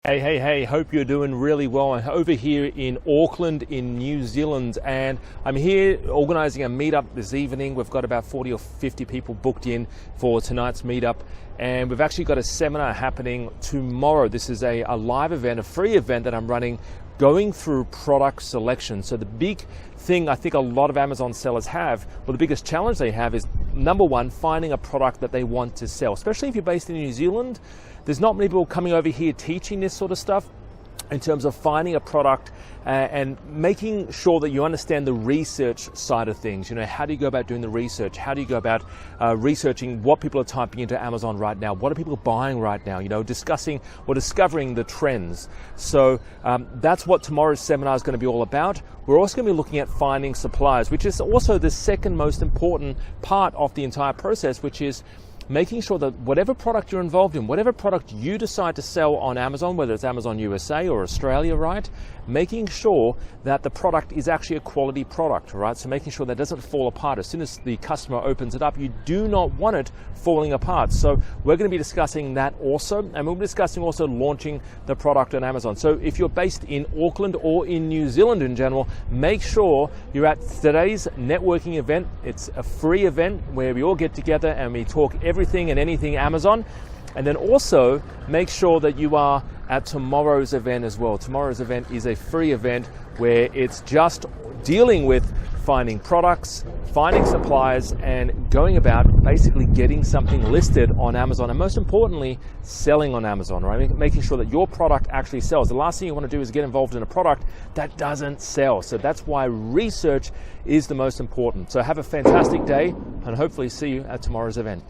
Hey, hope you're doing really well. I'm over here in Auckland in New Zealand, and I'm here organizing a meetup this evening. We've got about 40 or 50 people booked in for tonight's meetup, and we've actually got a seminar happening tomorrow. This is a live event, a free event that I'm running, going through product selection. So the big thing I think a lot of Amazon sellers have, well, the biggest challenge they have is, number one, finding a product that they want to sell. Especially if you're based in New Zealand, there's not many people coming over here teaching this sort of stuff in terms of finding a product and making sure that you understand the research side of things. You know, how do you go about doing the research? How do you go about researching what people are typing into Amazon right now? What are people buying right now? You know, discussing or discovering the trends. So that's what tomorrow's seminar is going to be all about. We're also going to be looking at finding suppliers, which is also the second most important part of the entire process, which is making sure that whatever product you're involved in, whatever product you decide to sell on Amazon, whether it's Amazon USA or Australia, right? Making sure that the product is actually a quality product, right? So making sure that doesn't fall apart. As soon as the customer opens it up, you do not want it falling apart. So we're going to be discussing that also, and we'll be discussing also launching the product on Amazon. So if you're based in Auckland or in New Zealand in general, make sure you're at today's networking event. It's a free event where we all get together and we talk everything and anything Amazon. And then also make sure that you are at tomorrow's event as well. Tomorrow's event is a free event where it's just dealing with finding products, finding suppliers, and going about basically getting something listed on Amazon, and most importantly, selling on Amazon, right? Making sure that your product actually sells. The last thing you want to do is get involved in a product that doesn't sell. So that's why research is the most important. So have a fantastic day, and hopefully see you at tomorrow's event.